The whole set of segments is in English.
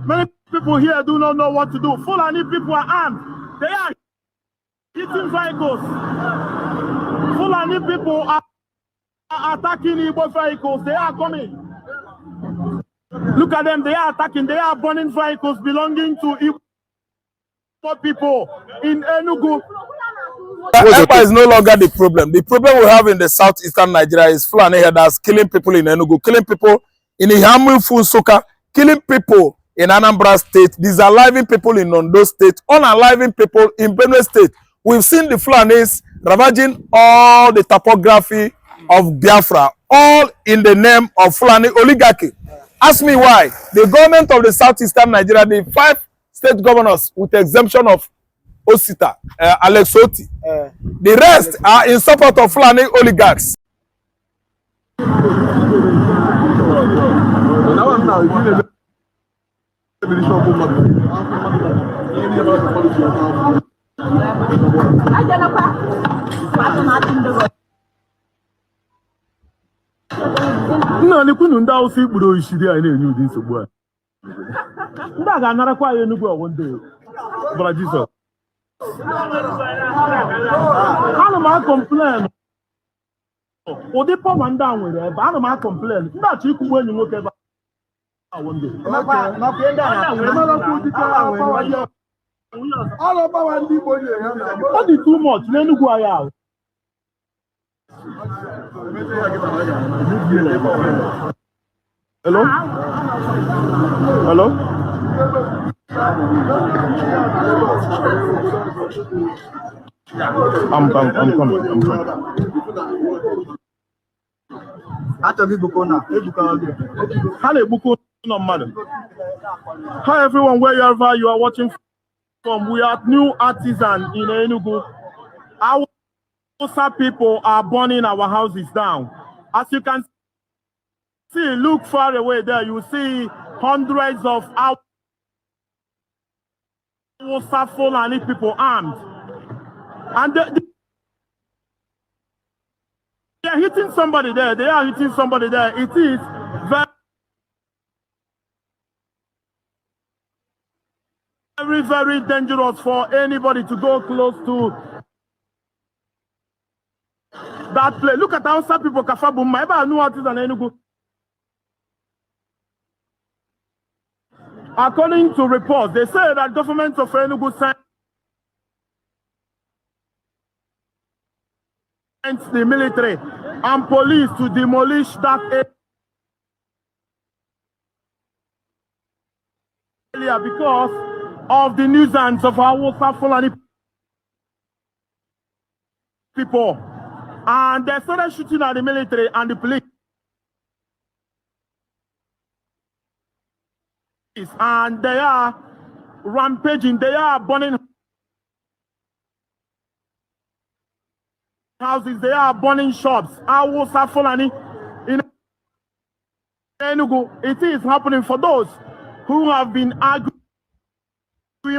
Many people here do not know what to do. Fulani people are armed. They are hitting vehicles. Fulani people are attacking Igbo vehicles. They are coming. Look at them. They are attacking. They are burning vehicles belonging to Igbo people in Enugu. Ekpa is no longer the problem. The problem we have in the southeastern Nigeria is Fulani herders killing people in Enugu, killing people in Eha-Amufu, killing people in Anambra State, disaliving people in Ondo State, unaliving people in Benue State. We've seen the Fulanis ravaging all the topography of Biafra, all in the name of Fulani oligarchy. Ask me why. The government of the southeastern Nigeria, the 5 state governors with the exemption of Osita, Alex Oti. The rest are in support of Fulani oligarchs. No, ni kunu nda osi gburu ishiri anyị na-enye ụdị nsogbu a. Ndị a ga-anarakwa ya Enugu one day. Brother Jesus. Ana m complain. Ụdị pọma ndị a nwere ebe ana m complain. Ndị achọ ikwugbu enyi nwoke ebe a one day. Ọ dị too much n'Enugu anyị ahụ. Hello? Hello? I'm coming. Hi everyone, wherever you are watching from, we are at New Artisan in Enugu. Our people are burning our houses down. As you can see, look far away there, you see hundreds of our Fulani people armed. And they are hitting somebody there. They are hitting somebody there. It is very, very dangerous for anybody to go close to that place. Look at how some people Kafabuma. Ever knew what is an Enugu? According to reports, they say that government of Enugu sent the military and police to demolish that area because of the nuisance of our Fulani people. And they started shooting at the military and the police. And they are rampaging, they are burning houses, they are burning shops. Our Fulani in Enugu, it is happening for those who have been arguing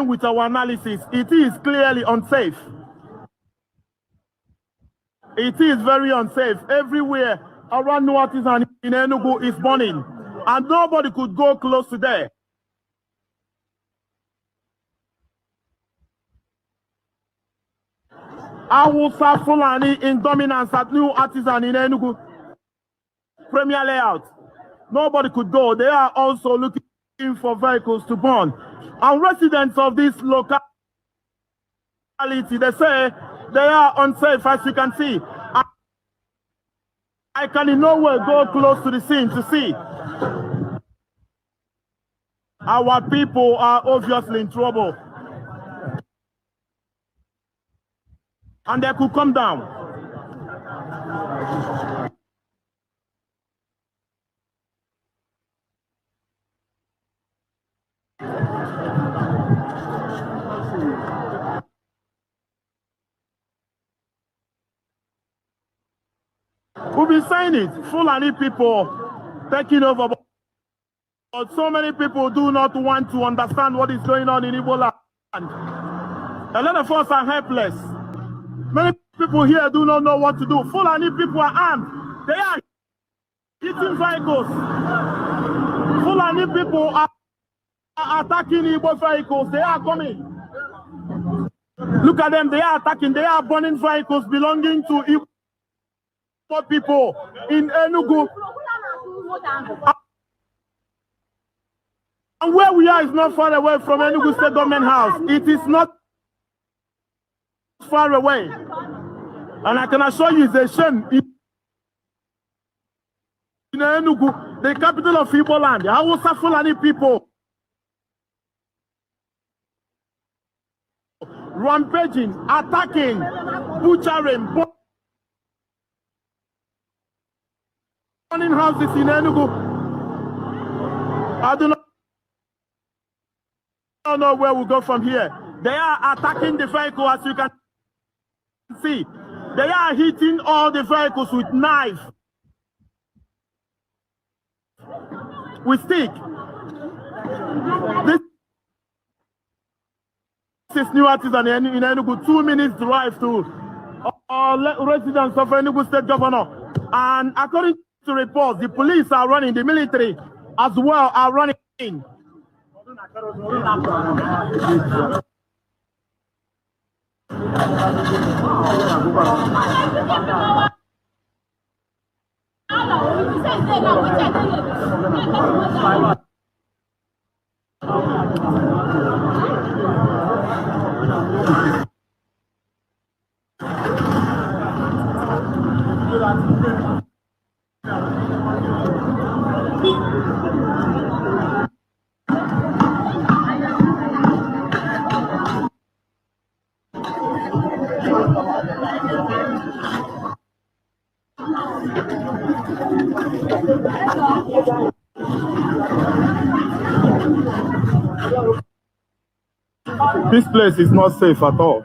with our analysis. It is clearly unsafe. It is very unsafe. Everywhere around New Artisan in Enugu is burning, and nobody could go close to there. Awusa Fulani in dominance at New Artisan in Enugu. Premier layout. Nobody could go. They are also looking for vehicles to burn. And residents of this locality, they say they are unsafe, as you can see. I can in no way go close to the scene to see. Our people are obviously in trouble. And they could come down. We'll be saying it, Fulani people taking over. But so many people do not want to understand what is going on in Igbo land. A lot of us are helpless. Many people here do not know what to do. Fulani people are armed. They are hitting vehicles. Fulani people are attacking Igbo vehicles. They are coming. Look at them. They are attacking. They are burning vehicles belonging to Igbo people in Enugu. And where we are is not far away from Enugu State Government House. It is not far away. And I can assure you it's a shame. In Enugu, the capital of Igbo land, the Hausa Fulani people rampaging, attacking, butchering, burning houses in Enugu. I do not know where we go from here. They are attacking the vehicle, as you can see. They are hitting all the vehicles with knives, with stick. This is new Artisan in Enugu, 2 minutes drive to residents of Enugu State Governor. And according to reports, the police are running, the military as well are running. This place is not safe at all.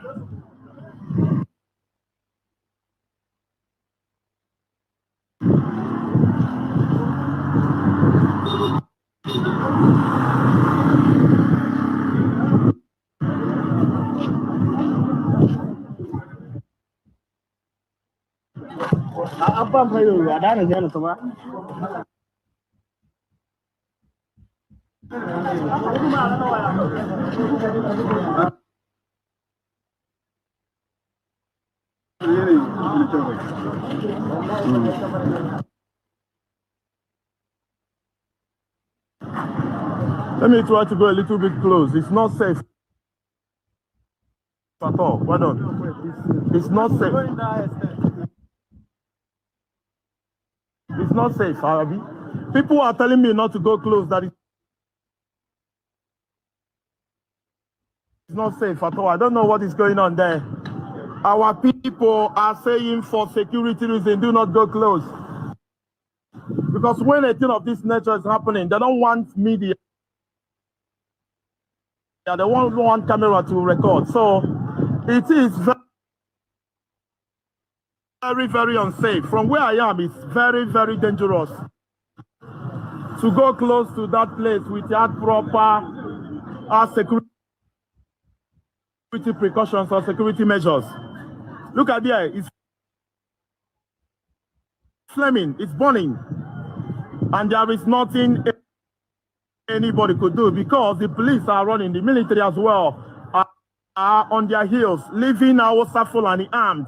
Let me try to go a little bit close. It's not safe at all. Well done. It's not safe. It's not safe, Arabi. People are telling me not to go close, that it's not safe at all. I don't know what is going on there. Our people are saying for security reasons, do not go close. Because when a thing of this nature is happening, they don't want media. They don't want camera to record. So it is very, very unsafe. From where I am, it's very, very dangerous to go close to that place without proper security precautions or security measures. Look at there, it's flaming, it's burning, and there is nothing anybody could do because the police are running, the military as well are on their heels, leaving our Fulani armed.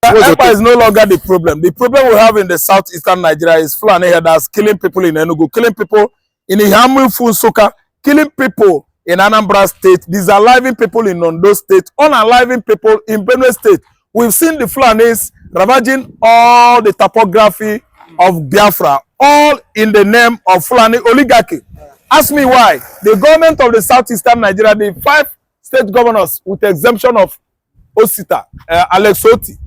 Ekpa is no longer the problem. The problem we have in the southeastern Nigeria is Fulani herders killing people in Enugu, killing people in Eha-Amufu, killing people in Anambra State, disaliving people in Ondo State, unaliving people in Benue State. We've seen the Fulanis ravaging all the topography of Biafra, all in the name of Fulani oligarchy. Ask me why. The government of the southeastern Nigeria, the 5 state governors with the exemption of Osita, Alex Oti.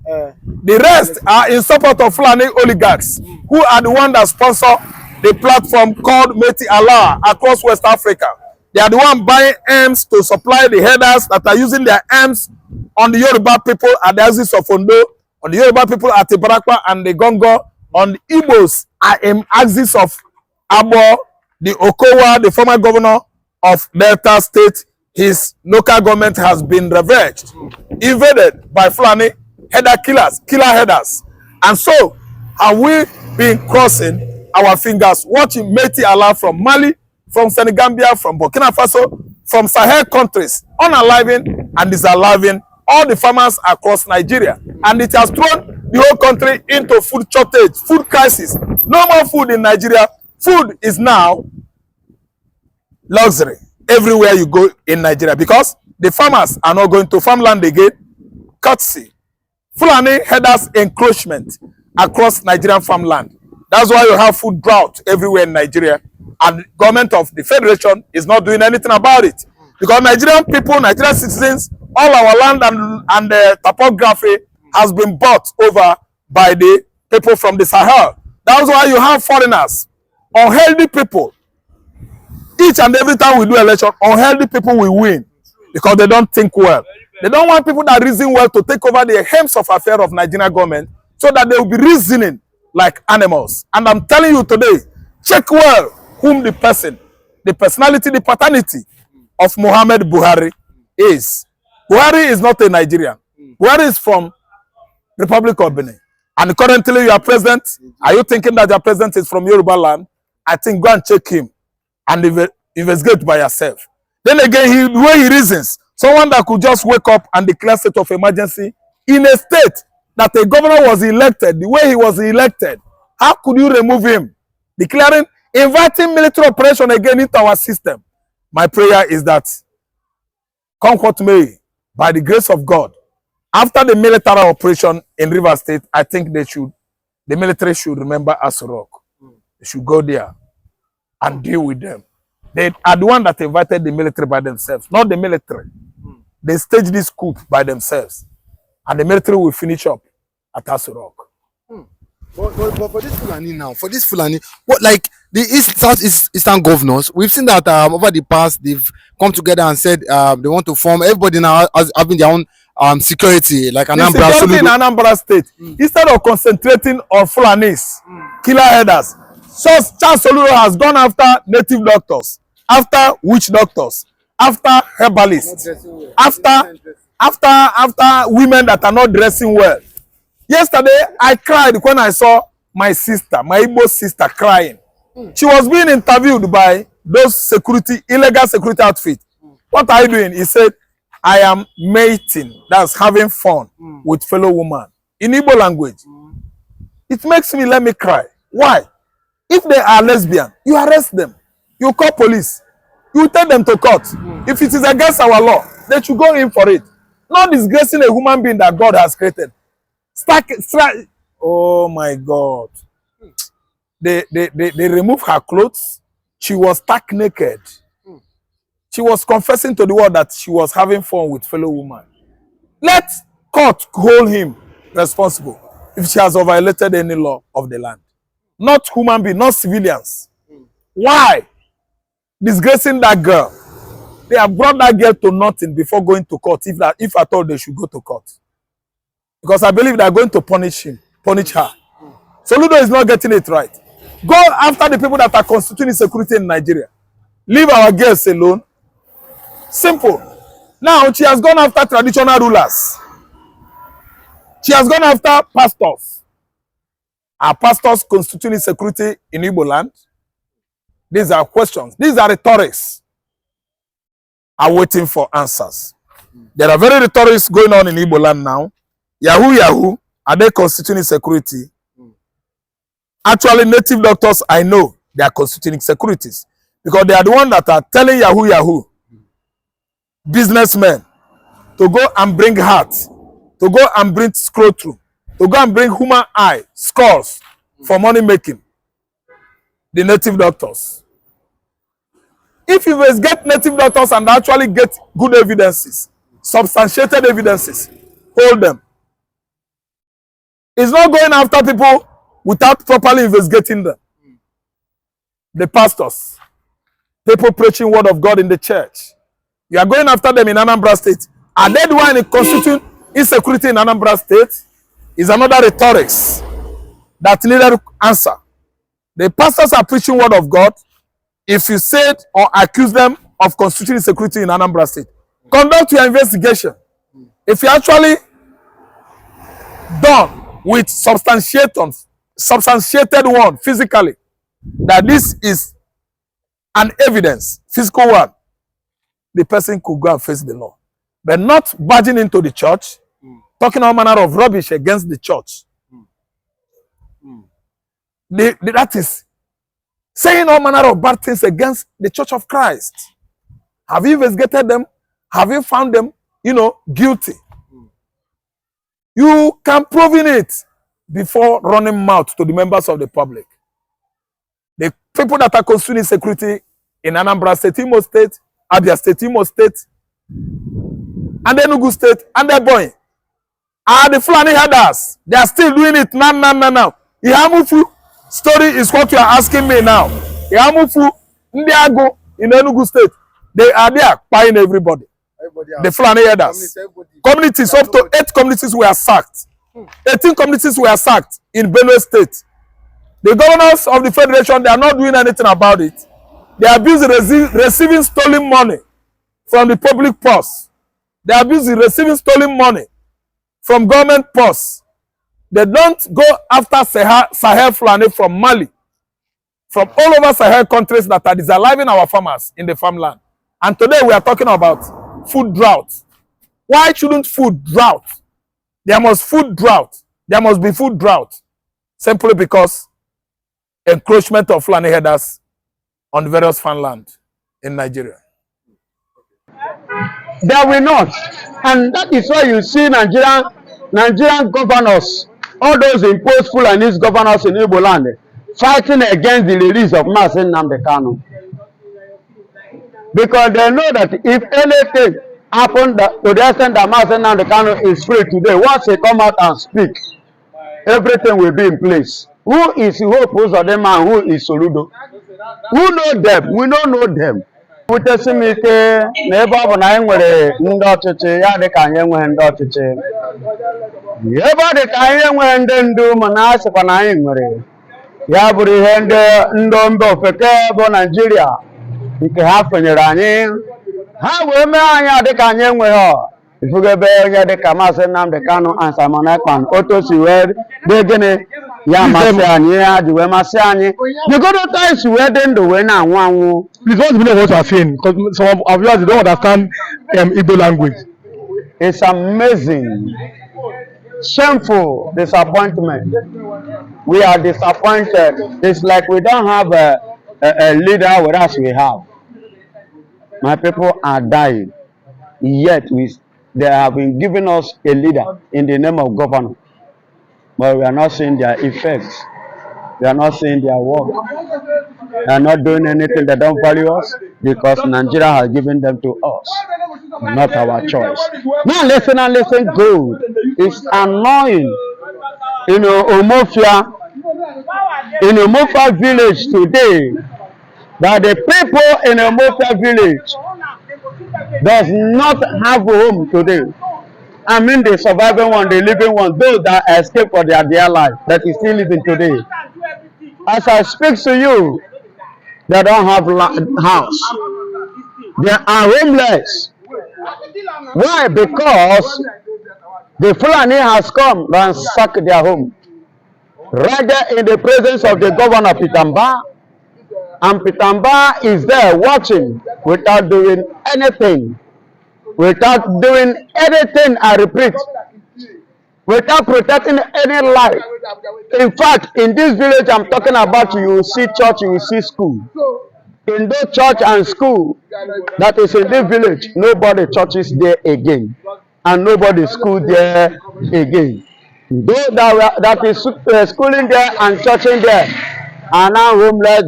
The rest are in support of Fulani oligarchs, who are the one that sponsor the platform called Meti Allah across West Africa. They are the one buying arms to supply the headers that are using their arms on the Yoruba people at the axis of Ondo, on the Yoruba people at Ibarakwa and the Gongo, on the Igbos axis of Abo, the Okowa, the former governor of Delta State. His local government has been ravaged, invaded by Fulani killer headers. And so have we been crossing our fingers, watching Meti Allah from Mali, from Senegambia, from Burkina Faso, from Sahel countries, unaliving and disaliving all the farmers across Nigeria. And it has thrown the whole country into food shortage, food crisis. No more food in Nigeria. Food is now luxury everywhere you go in Nigeria because the farmers are not going to farmland again. Courtesy Fulani headers encroachment across Nigerian farmland. That's why you have food drought everywhere in Nigeria, and the government of the federation is not doing anything about it because Nigerian people, Nigerian citizens, all our land and the topography has been bought over by the people from the Sahel. That's why you have foreigners, unhealthy people. Each and every time we do election, unhealthy people will win because they don't think well. They don't want people that reason well to take over the hems of affair of Nigerian government so that they will be reasoning like animals. And I'm telling you today, check well whom the person, the personality, the paternity of Muhammad Buhari is. Buhari is not a Nigerian. Buhari is from Republic of Benin. And currently you are president. Are you thinking that your president is from Yoruba land? I think go and check him and investigate by yourself. Then again, the way he reasons, someone that could just wake up and declare state of emergency in a state that a governor was elected, the way he was elected, how could you remove him? Declaring, inviting military operation again into our system. My prayer is that, come what may, by the grace of God, after the military operation in Rivers State, I think the military should remember Asorok. They should go there and deal with them. They are the one that invited the military by themselves, not the military. They staged this coup by themselves. And the military will finish up at Asorok. But for this Fulani now, what like the Southeastern governors, we've seen that over the past, they've come together and said they want to form, everybody now has having their own security, like Anambra. Security in Anambra State, instead of concentrating on Fulanis, killer headers, Charles Soludo has gone after native doctors, after witch doctors, after herbalists, after women that are not dressing well. Yesterday, I cried when I saw my sister, my Igbo sister, crying. She was being interviewed by those illegal security outfits. What are you doing? He said, I am mating, that's having fun with fellow woman. In Igbo language. It makes me, let me cry. Why? If they are lesbian, you arrest them. You call police. You take them to court. If it is against our law, they should go in for it. Not disgracing a human being that God has created. Oh my God. They removed her clothes. She was stark naked. She was confessing to the world that she was having fun with fellow women. Let court hold him responsible if she has violated any law of the land. Not human beings, not civilians. Why? Disgracing that girl. They have brought that girl to nothing before going to court, if at all they should go to court. Because I believe they are going to punish her. Soludo is not getting it right. Go after the people that are constituting security in Nigeria. Leave our girls alone. Simple. Now she has gone after traditional rulers. She has gone after pastors. Are pastors constituting security in Igbo land? These are questions. These are rhetorics. Are waiting for answers. There are very rhetorics going on in Igbo land now. Yahoo, are they constituting security? Actually, native doctors, I know they are constituting securities because they are the ones that are telling Yahoo, businessmen, to go and bring heart, to go and bring scrotum, to go and bring human eye, skulls for money making. The native doctors. If you get native doctors and actually get good evidences, substantiated evidences, hold them. It's not going after people without properly investigating them. The pastors, people preaching word of God in the church. You are going after them in Anambra State. Are they the one constituting insecurity in Anambra State? Is another rhetorics. that needed answer. The pastors are preaching word of God. If you said or accuse them of constituting insecurity in Anambra State, conduct your investigation. If you actually done with substantiated one physically, that this is an evidence, physical one, the person could go and face the law. But not barging into the church, talking all manner of rubbish against the church. That is saying all manner of bad things against the Church of Christ. Have you investigated them? Have you found them, guilty? You can prove it before running mouth to the members of the public. The people that are constituting security in Anambra State, Imo State, Abia State, Imo State, and Enugu State, and their boy are the Fulani herders. They are still doing it now. Eha-Amufu story is what you are asking me now. Eha-Amufu, Ndiago in Enugu State, they are there buying everybody. The Fulani herders. Communities, up to 8 communities were sacked. 18 communities were sacked in Benue State. The governors of the federation, they are not doing anything about it. They are busy receiving stolen money from the public purse. They are busy receiving stolen money from government purse. They don't go after Sahel Fulani from Mali, from all over Sahel countries that are disaliving our farmers in the farmland. And today we are talking about food drought. Why shouldn't food drought? There must food drought. There must be food drought. Simply because encroachment of Fulani herders on various farmland in Nigeria. There will not. And that is why you see Nigerian governors, all those imposed Fulani governors in Igbo land, fighting against the release of Nnamdi Kanu. Because they know that if anything happened to the extent that Nnamdi Kanu is free today, once they come out and speak, everything will be in place. Who is Hope Uzodinma and who is Soludo? Who know them? We don't know them. Utesimike n'ebe ọ bụ na anyị nwere ndị ọchịchị ya dị ka anyị enweghị ndị ọchịchị. Ebe ọ dị ka anyị enweghị ndị ndu ma na asịkwa na anyị nwere ya bụrụ ihe ndị mba ofeke bụ Naịjirịa nke ha fenyere anyị ha wee mee anyị dị ka anyị enweghị ifugebe onye dị ka Maazị Nnamdi Kanu and Simon Ekpa otu o si wee dị gịnị ya masị anyị ya dị wee masị anyị n'ogodo taa isi wee dị ndụ wee na-anwụ anwụ. Please, what's the meaning of what you are saying? Because some of you don't understand Igbo language. It's amazing. Shameful disappointment. We are disappointed. It's like we don't have a leader whereas we have. My people are dying. Yet they have been giving us a leader in the name of governor. But we are not seeing their effects. We are not seeing their work. They are not doing anything. They don't value us because Nigeria has given them to us, not our choice. Now listen and listen good. It's annoying. In Omofia village today, that the people in Omofia village does not have a home today. I mean the surviving one, the living one, those that escaped for their dear life, that is still living today. As I speak to you, they don't have house. They are homeless. Why? Because the Fulani has come and sacked their home. Right there in the presence of the governor Mbah, and Mbah is there watching without doing anything. Without doing anything, I repeat, without protecting any life. In fact, in this village I'm talking about, you will see church, you will see school. In the church and school that is in this village, nobody churches there again, and nobody school there again. Those that is schooling there and churching there are now homeless.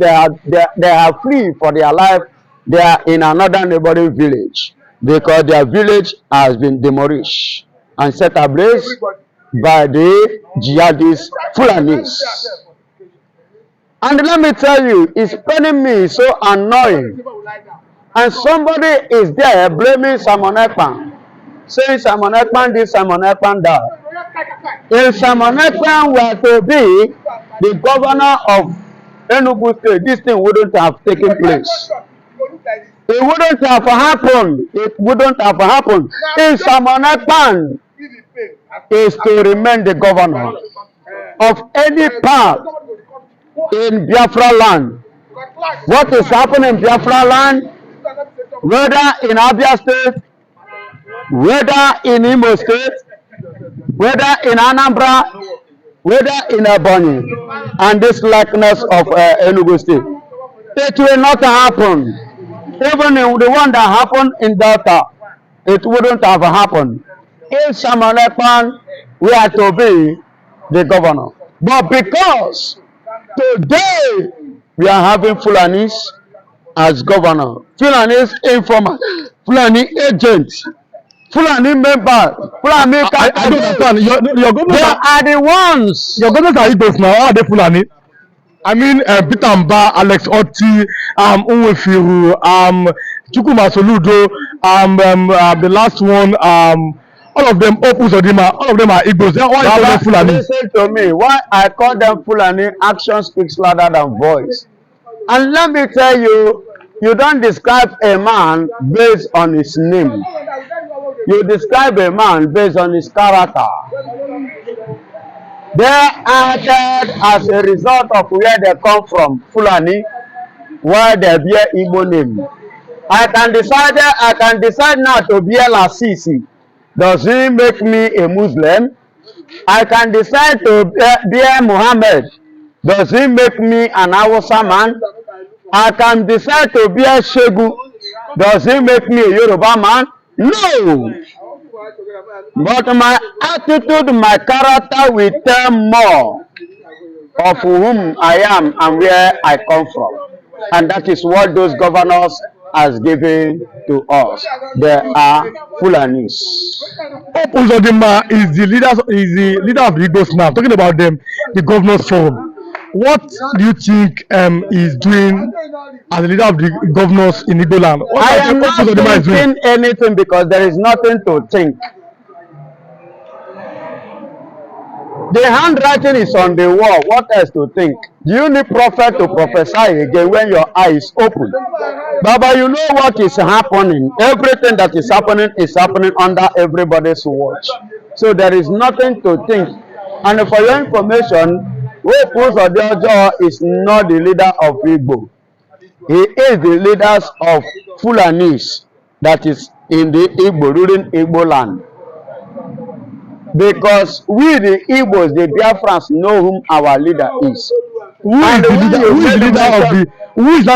They are free for their life. They are in another neighboring village because their village has been demolished and set ablaze by the jihadist Fulanis. And let me tell you, it's paining me so annoying. And somebody is there blaming Simon Ekpa, saying Simon Ekpa this, Simon Ekpa that. If Simon Ekpa were to be the governor of Enugu State, this thing wouldn't have taken place. It wouldn't have happened. It wouldn't have happened if Simon Ekpa is to remain the governor of any part in Biafra land. What is happening in Biafra land, whether in Abia State, whether in Imo State, whether in Anambra, whether in Ebonyi, and this likeness of Enugu State, it will not happen. Even in the one that happened in Delta, it wouldn't have happened if Simon Ekpa were to be the governor. But because today we are having Fulanis as governor, Fulanis informal, Fulani agents, Fulani members, Fulani I don't understand. Your governors they are the ones. your governors are Igbos now. How are they Fulani? I mean, Peter Mbah, Alex Otti, Unwefiru, Chukuma Soludo, the last one, all of them, Opus Odima, all of them are Igbos. Why are they Fulani? Listen to me. Why I call them Fulani, action speaks louder than voice. And let me tell you, you don't describe a man based on his name. You describe a man based on his character. They are dead as a result of where they come from, Fulani, where they bear Igbo name. I can decide now to bear Lasisi. Does he make me a Muslim? I can decide to bear Muhammad. Does he make me an Hausa man? I can decide to bear Shegu. Does he make me a Yoruba man? No. But my attitude, my character will tell more of whom I am and where I come from. And that is what those governors has given to us. They are Fulanis. Opus Odima is the leader of the Igbos now. Talking about them, the governors forum. What do you think is doing as the leader of the governors in Igbo land? What I am not Opus Odima is doing? thinking anything because there is nothing to think. The handwriting is on the wall. What else to think? Do you need prophet to prophesy again when your eye is open? Baba, you know what is happening. Everything that is happening under everybody's watch. So there is nothing to think. And for your information, Opus Odiojo is not the leader of Igbo. He is the leaders of Fulanis that is in the Igbo, ruling Igbo land. Because we the Igbos, the Biafrans, know whom our leader is. Who is the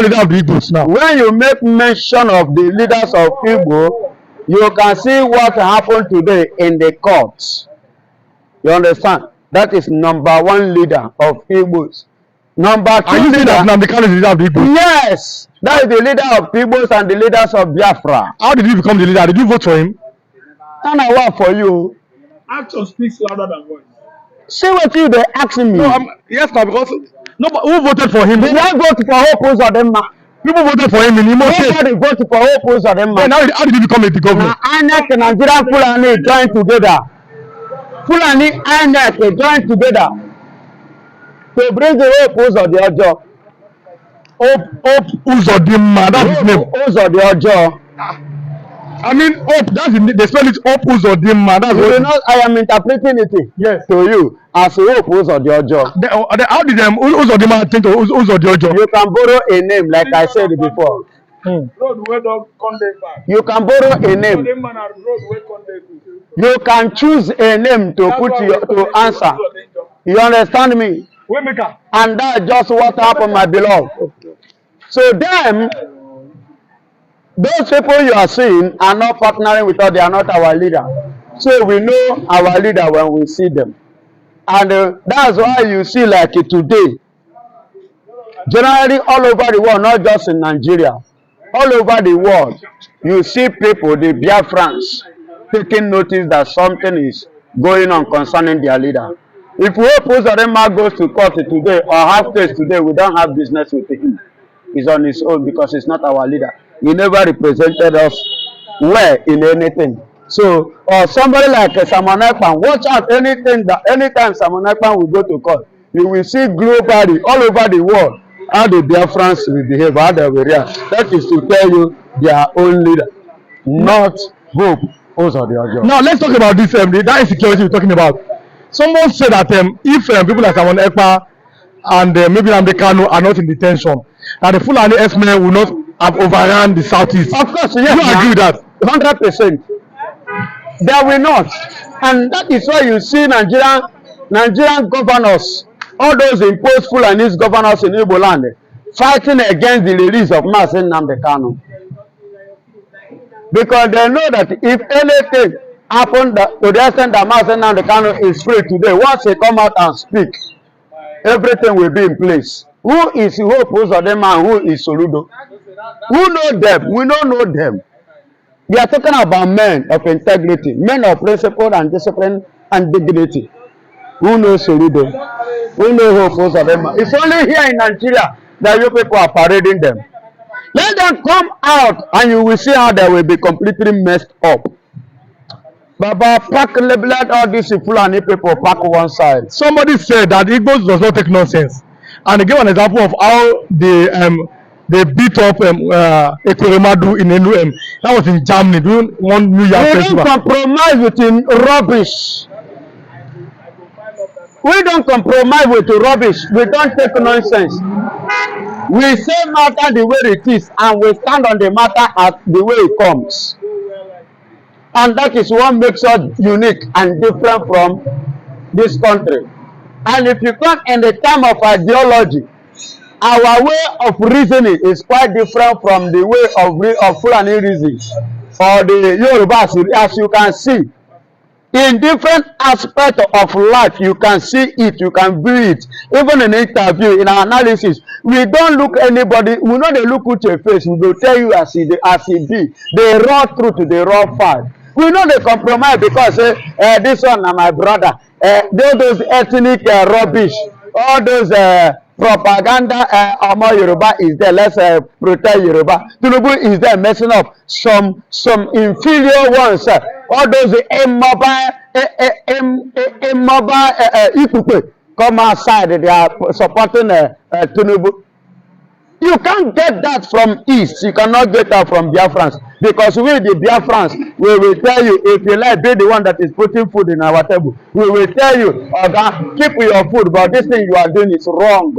leader of the Igbos now? When you make mention of the leaders of Igbo, you can see what happened today in the courts. You understand? That is number one leader of Igbos. Number two Are you saying that Nnamdi is the leader of the Igbos? Yes, that is the leader of Igbos and the leaders of Biafra. How did he become the leader? Did you vote for him? And I work for you. Action speaks louder than voice. See what you they asking me. No, yes, now because who voted for him? Did I vote for Opus Odima? People voted for him in Imo State. Nobody voted for Opus Odima. Then how did he become the governor? Atack and Nigerian Fulani join together. Fulani and Atack join together to bring the Opus Odiojo. Uzodima, that's his name. Opus Odiojo. I mean, they spell it Uzodima. That's You what. know, I am interpreting it Yes. to you as Opus Odiojo. How did Uzodima think of Uzodiojo? You can borrow a name, like I said before. Road where don't come back. You can borrow a name. Them man are road where come back. You can choose a name to put to answer. You understand me? Waymaker. And that's just what happened, my beloved. So them, those people you are seeing are not partnering with us. They are not our leader. So we know our leader when we see them. And that's why you see like today, generally all over the world, not just in Nigeria, all over the world, you see people, the Biafrans, taking notice that something is going on concerning their leader. If we oppose Odema goes to court today or have case today, we don't have business with him. He's on his own because he's not our leader. He never represented us well in anything. So, or somebody like Simon Ekpa, watch out anything that anytime Simon Ekpa will go to court, you will see globally all over the world how the Biafrans will behave, how they will react. That is to tell you their own leader, not Hope Uzodinma. Now let's talk about this that insecurity we're talking about. Someone said that if people like someone Ekpa and maybe Nnamdi Kanu are not in detention, that the Fulani X-Men will not have overrun the southeast. Of course, yes. You agree with that? 100%. They will not, and that is why you see Nigerian governors, all those imposed Fulani governors in Igbo land, fighting against the release of Mazi Nnamdi Kanu, because they know that if anything happened to the extent that Mazi Nnamdi Kanu is free today, once they come out and speak, everything will be in place. Who is Hope Uzodinma and who is Soludo? Who know them? We don't know them. We are talking about men of integrity, men of principle and discipline and dignity. Who knows Soludo? Who knows Hope Uzodinma? It's only here in Nigeria that you people are parading them. Let them come out and you will see how they will be completely messed up. Baba, let all these Fulani people pack one side. Somebody said that Igbos does not take nonsense, and they gave an example of how they beat up Ekpa in Enu. That was in Germany during one New Year festival. We don't compromise with rubbish. We don't compromise with rubbish. We don't take nonsense. We say matter the way it is, and we stand on the matter as the way it comes. And that is what makes us unique and different from this country. And if you come in the term of ideology, our way of reasoning is quite different from the way of Fulani reasoning or the Yorubas, as you can see. In different aspects of life, you can see it, you can view it. Even in interview, in our analysis, we don't look anybody, we know they look at your face, we will tell you as it be. They raw truth, they raw fact. We know they compromise because this one is my brother. Those ethnic rubbish, all those propaganda, Omo Yoruba is there, let's protect Yoruba. Tinubu is there messing up some inferior ones. All those immobile Ikupe come outside, they are supporting Tinubu. You can't get that from East. You cannot get that from Biafrans. Because we, the Biafrans, we will tell you, if you like, be the one that is putting food in our table. We will tell you, okay, keep your food, but this thing you are doing is wrong.